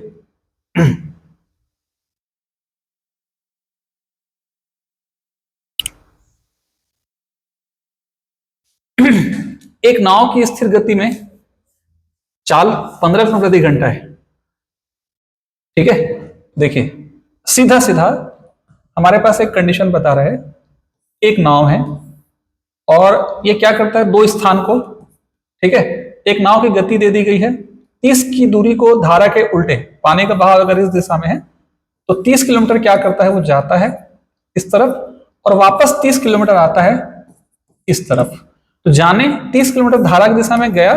एक नाव की स्थिर गति में चाल 15 किलोमीटर प्रति घंटा है। ठीक है, देखिए सीधा सीधा हमारे पास एक कंडीशन बता रहा है, एक नाव है और ये क्या करता है, दो स्थान को, ठीक है, एक नाव की गति दे दी गई है 30 की दूरी को धारा के उल्टे, पानी का बहाव अगर इस दिशा में है तो 30 किलोमीटर क्या करता है, वो जाता है इस तरफ और वापस 30 किलोमीटर आता है इस तरफ। तो जाने 30 किलोमीटर धारा की दिशा में गया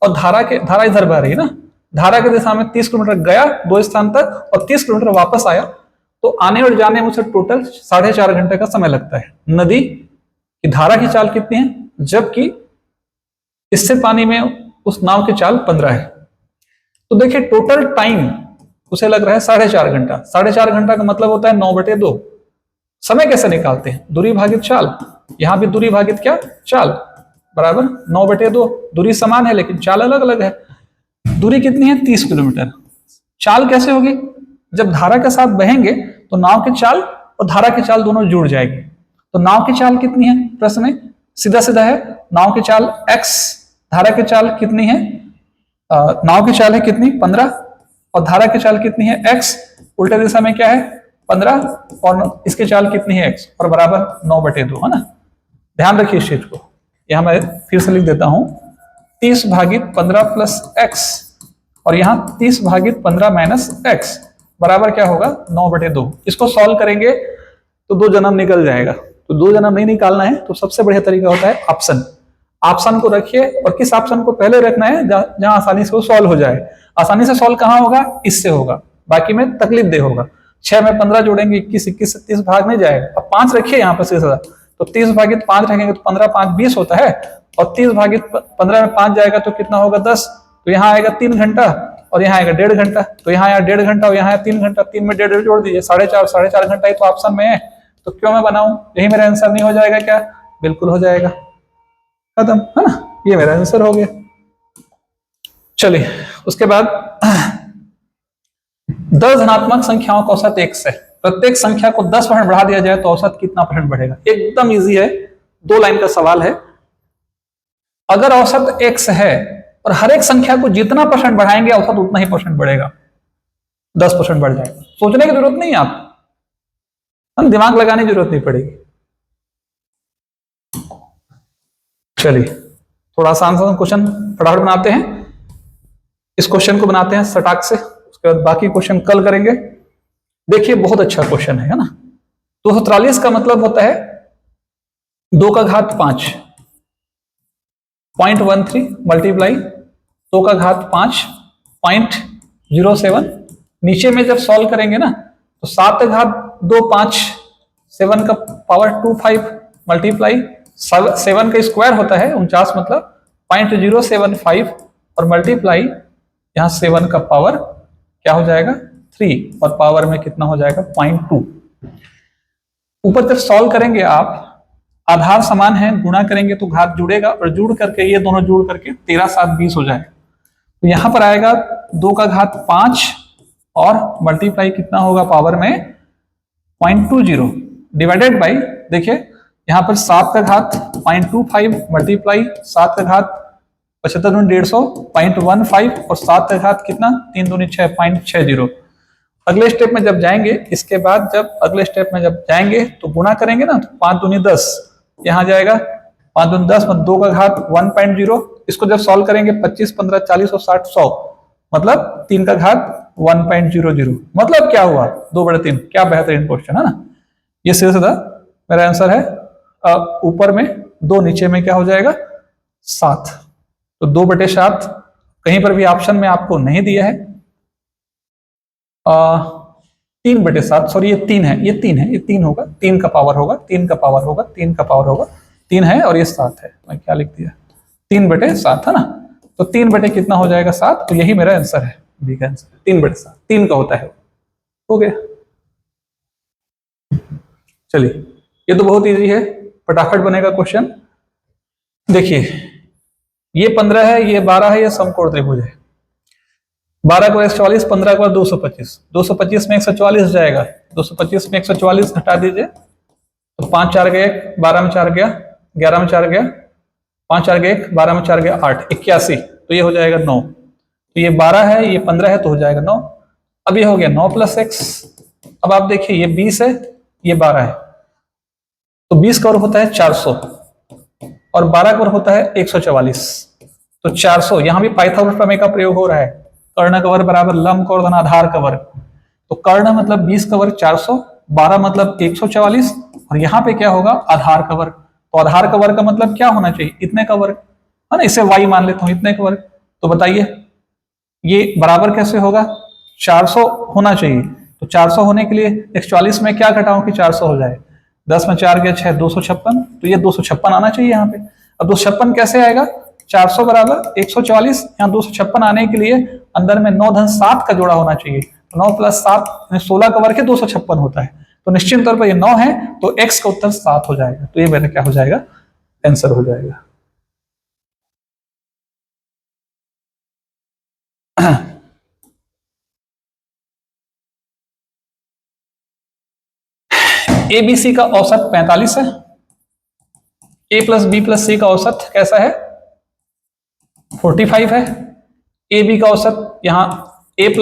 और धारा इधर बह रही है ना, धारा की दिशा में 30 किलोमीटर गया दो स्थान तक और 30 किलोमीटर वापस आया, तो आने और जाने में उसे टोटल 4.5 घंटे का समय लगता है। नदी की धारा की चाल कितनी है, जबकि इससे पानी में उस नाव की चाल 15 है। तो देखिए टोटल टाइम उसे लग रहा है 4.5 घंटा। 4.5 घंटा का मतलब होता है 9/2। समय कैसे निकालते हैं, दूरी भागित चाल, यहां भी दूरी भागित क्या चाल बराबर 9/2। दूरी समान है लेकिन चाल अलग अलग है। दूरी कितनी है 30 किलोमीटर। चाल कैसे होगी, जब धारा के साथ बहेंगे तो नाव की चाल और धारा की चाल दोनों जुड़ जाएगी। तो नाव की चाल कितनी है, प्रश्न में सीधा सीधा है, नाव की चाल x, धारा की चाल कितनी है, नाव की चाल है कितनी 15 और धारा की चाल कितनी है x, उल्टे दिशा में क्या है 15 और इसकी चाल कितनी है x और बराबर 9/2 है ना। ध्यान रखिए इस चीज को, यहां मैं फिर से लिख देता हूं 30 भागित 15 प्लस x और यहाँ 30 भागित 15 माइनस x बराबर क्या होगा 9/2। इसको सॉल्व करेंगे तो 2 जन्म निकल जाएगा। तो 2 जन्म नहीं निकालना है तो सबसे बढ़िया तरीका होता है ऑप्शन। ऑप्शन को रखिए और किस ऑप्शन को पहले रखना है, जहां आसानी से वो सॉल्व हो जाए। आसानी से सॉल्व कहां होगा, इससे होगा, बाकी में तकलीफ दे होगा। 6 में 15 जोड़ेंगे 21, 21 से 30 भाग नहीं जाएगा। अब 5 रखिए यहाँ पर सीधा, तो 30 भागित 5 रखेंगे तो 15 5 20 होता है और 30 भागित 15 में 5 जाएगा तो कितना होगा 10। तो यहाँ आएगा 3 घंटा और यहाँ आएगा 1.5 घंटा। तो यहाँ आया 1.5 घंटा और यहाँ 3 घंटा, 3 में 1.5 जोड़ दीजिए 4.5 घंटा ही तो ऑप्शन में है। तो क्यों मैं बनाऊं, यही मेरा आंसर नहीं हो जाएगा क्या, बिल्कुल हो जाएगा, खत्म है ना, ये मेरा आंसर हो गया। चलिए उसके बाद 10 धनात्मक संख्याओं का औसत x है, प्रत्येक संख्या को 10% बढ़ा दिया जाए तो औसत कितना % बढ़ेगा। एकदम इजी है, 2 लाइन का सवाल है। अगर औसत x है और हर एक संख्या को जितना % बढ़ाएंगे औसत उतना ही % बढ़ेगा, 10% बढ़ जाएगा। सोचने की जरूरत नहीं है, आप दिमाग लगाने की जरूरत नहीं पड़ेगी। चलिए थोड़ा आसान सा क्वेश्चन फटाफट बनाते हैं। इस क्वेश्चन को बनाते हैं सटाक से, उसके बाद बाकी क्वेश्चन कल करेंगे। देखिए बहुत अच्छा क्वेश्चन है ना। 243 का मतलब होता है 2 का घात 5, 0.13 मल्टीप्लाई 2 का घात 5 0.07। नीचे में जब सॉल्व करेंगे ना तो 7 का घात 2 5, 7 का पावर 25 मल्टीप्लाई 7 का स्क्वायर होता है 49 मतलब 0.075 और मल्टीप्लाई यहाँ 7 का पावर क्या हो जाएगा 3 और पावर में कितना हो जाएगा 0.2। ऊपर जब सॉल्व करेंगे आप, आधार समान है, गुणा करेंगे तो घात जुड़ेगा और जुड़ करके ये दोनों जुड़ करके 13 7 20 हो जाएगा। तो यहां पर आएगा 2 का घात 5 और मल्टीप्लाई कितना होगा पावर में 0.20 डिवाइडेड बाई, देखिए यहां पर 7 का घात 0.25 मल्टीप्लाई 7 का घात 75 150 0.15 और 7 का घात कितना 3 दूनी 6 0.60। अगले स्टेप में जब जाएंगे, इसके बाद जब अगले स्टेप में जब जाएंगे तो गुणा करेंगे ना तो 5 दूनी 10 यहाँ जाएगा 5 दूनी 10 मतलब 2 का घात 1.0। इसको जब सॉल्व करेंगे 25, 15, 40 और 60, 100 मतलब 3 का घात 1.00। मतलब क्या हुआ 2/3। क्या बेहतरीन क्वेश्चन है ना। ये सीधा सीधा मेरा आंसर है। ऊपर में 2, नीचे में क्या हो जाएगा 7। तो 2/7 कहीं पर भी ऑप्शन में आपको नहीं दिया है। 3/7 सॉरी ये 3 है, ये 3 है, ये 3 होगा, 3 का पावर होगा, 3 का पावर होगा, 3 का पावर होगा, 3 है और ये 7 है। मैं क्या लिख दिया 3/7 है ना। तो 3 बटे कितना हो जाएगा 7। तो यही मेरा आंसर है, बी का आंसर 3/7 3 का होता है। हो गया। चलिए ये तो बहुत इजी है, फटाफट बनेगा क्वेश्चन। देखिए ये 15 है, ये 12 है, ये समकोण त्रिभुज है। 12 को 144, 15 को 225, 225 में 144 जाएगा, 225 में 144 घटा दीजिए तो 5 4 गए 1, 12 में 4 गया, 11 में 4 गया, 5 4 गए 1, 12 में 4 गया 8, 81। तो ये हो जाएगा 9। तो ये 12 है, ये 15 है, तो हो जाएगा 9। अब ये हो गया 9 + x। अब आप देखिए ये 20 है, ये 12 है, तो 20 का वर्ग होता है 400 और 12 का वर्ग होता है 144। तो 400, यहां भी पाइथागोरस प्रमेय का प्रयोग हो रहा है। कर्ण का वर्ग बराबर लंब का वर्ग धन आधार का वर्ग। तो कर्ण मतलब 20 का वर्ग 400, 12 मतलब 144 और यहाँ पे क्या होगा आधार का वर्ग। तो आधार का वर्ग का मतलब क्या होना चाहिए इतने का वर्ग है ना। इसे y मान लेता हूं, इतने का वर्ग। तो बताइए ये बराबर कैसे होगा, 400 होना चाहिए। तो 400 होने के लिए 144 में क्या घटाऊं कि 400 हो जाए। 10 में 4 गया 6, 256। तो ये 256 आना चाहिए यहाँ पे। अब 256 कैसे आएगा, 400 बराबर 144, यहाँ 256 आने के लिए अंदर में 9 धन 7 का जोड़ा होना चाहिए। तो 9 + 7 16 का वर्ग 256 होता है। तो निश्चित तौर पर ये 9 है, तो x का उत्तर 7 हो जाएगा। तो ये मेरा क्या हो जाएगा आंसर हो जाएगा। ABC का औसत 45 है। A + B + C का औसत कैसा है 45 है। ए बी का औसत यहाँ A +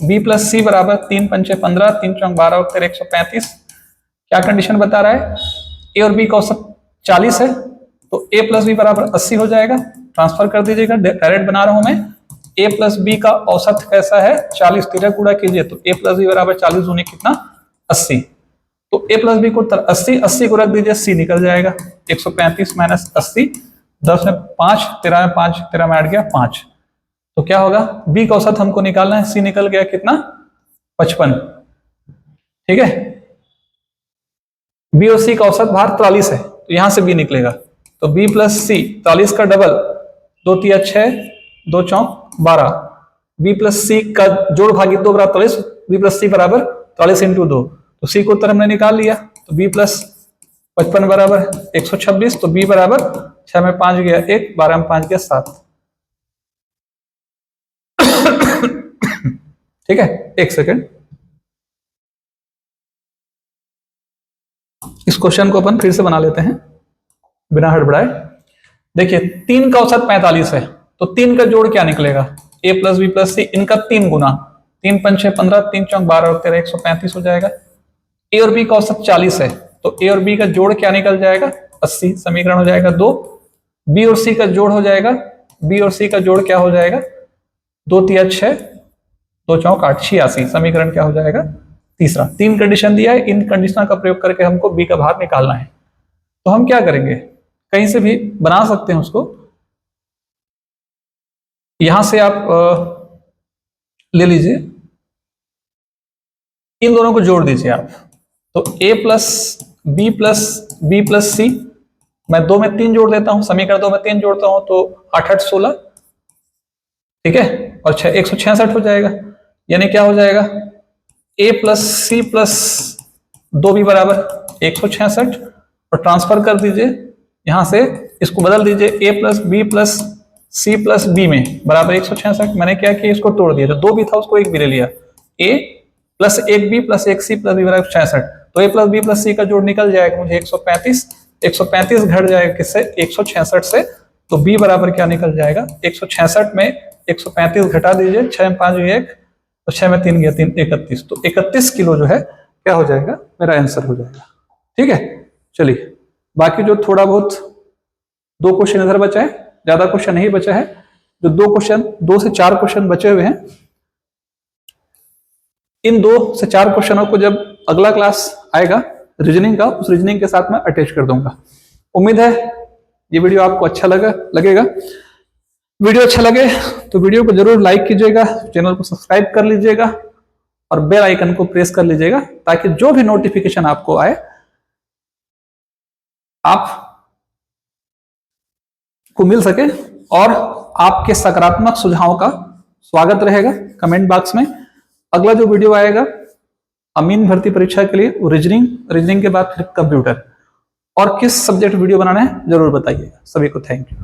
B + C बराबर 3 पंचे 15, 3 चौक 12 उत्तर 135। क्या कंडीशन बता रहा है, ए और बी का औसत 40 है, तो A + B बराबर 80 हो जाएगा। ट्रांसफर कर दीजिएगा, डायरेक्ट बना रहा हूं मैं। A + B का औसत कैसा है 40, 13 गुणा कीजिए तो A + B बराबर 40 दूनी कितना 80। तो A + B को उत्तर 80, 80 को रख दीजिए, C निकल जाएगा 135 - 80, 10 में 5, 13 में 5, 13 में 8 गया 5। तो क्या होगा B का औसत हमको निकालना है, C निकल गया कितना 55। ठीक है, B और C का औसत भार 43 है, तो यहां से B निकलेगा। तो B + C 43 का डबल 2 × 3 = 6, 2 चौक 12। B + C का जोड़ भागी 2 बराबर 43, B + C बराबर 43 × 2। तो C को उत्तर हमने निकाल लिया। तो B + 55 बराबर 126। तो B बराबर 6 में 5 गया 1, 12 में 5 गया 7। ठीक है, एक सेकेंड, इस क्वेश्चन को अपन फिर से बना लेते हैं बिना हड़बड़ाए। देखिए 3 का औसत 45 है, तो 3 का जोड़ क्या निकलेगा A + B + C, इनका 3 गुना, 3 पंचे 15, 3 चौक 12 13 135 हो जाएगा। A और B का औसत 40 है, तो A और B का जोड़ क्या निकल जाएगा 80। समीकरण हो जाएगा 2। B और C का जोड़ हो जाएगा, B और C का जोड़ क्या हो जाएगा 2 × 3 = 6, 2 चौक 8 86। समीकरण क्या हो जाएगा तीसरा। 3 कंडीशन दिया है, इन कंडीशन का प्रयोग करके हमको B का भार निकालना है। तो हम क्या करेंगे, कहीं से भी बना सकते हैं उसको। यहां से आप ले लीजिए, इन दोनों को जोड़ दीजिए आप। तो A + B + B + C, मैं 2 में 3 जोड़ देता हूं, समीकरण 2 में 3 जोड़ता हूं तो 8 8 16। ठीक है, और 6 166 हो जाएगा। यानी क्या हो जाएगा A + C + 2B बराबर 166। और ट्रांसफर कर दीजिए यहां से, इसको बदल दीजिए A + B + C + B में बराबर 166। मैंने क्या किया इसको तोड़ दिया, तो 2 भी था उसको 1 भी ले लिया। A + 1B + 1C + B बराबर 66। तो A + B + C का जोड़ निकल जाएगा मुझे 135। 135 घट जाएगा किससे 166 से, तो B बराबर क्या निकल जाएगा 166 में 135 घटा दीजिए, 6 में 5 गया 1, तो 6 में 3 गया 3 31। तो 31 किलो जो है क्या हो जाएगा मेरा आंसर हो जाएगा। ठीक है, चलिए बाकी जो थोड़ा बहुत 2 क्वेश्चन इधर बचा है, ज्यादा क्वेश्चन नहीं बचा है, जो 2 से 4 क्वेश्चन बचे हुए हैं, इन 2 से 4 क्वेश्चनों को जब अगला क्लास आएगा रीजनिंग का, उस रीजनिंग के साथ मैं अटैच कर दूंगा। उम्मीद है ये वीडियो आपको अच्छा लगेगा। वीडियो अच्छा लगे तो वीडियो को जरूर लाइक कीजिएगा, चैनल को सब्सक्राइब कर लीजिएगा और बेल आइकन को प्रेस कर लीजिएगा, ताकि जो भी नोटिफिकेशन आपको आए आप को मिल सके। और आपके सकारात्मक सुझावों का स्वागत रहेगा कमेंट बॉक्स में। अगला जो वीडियो आएगा अमीन भर्ती परीक्षा के लिए, वो रीजनिंग के बाद फिर कंप्यूटर, और किस सब्जेक्ट वीडियो बनाना है जरूर बताइए। सभी को थैंक यू।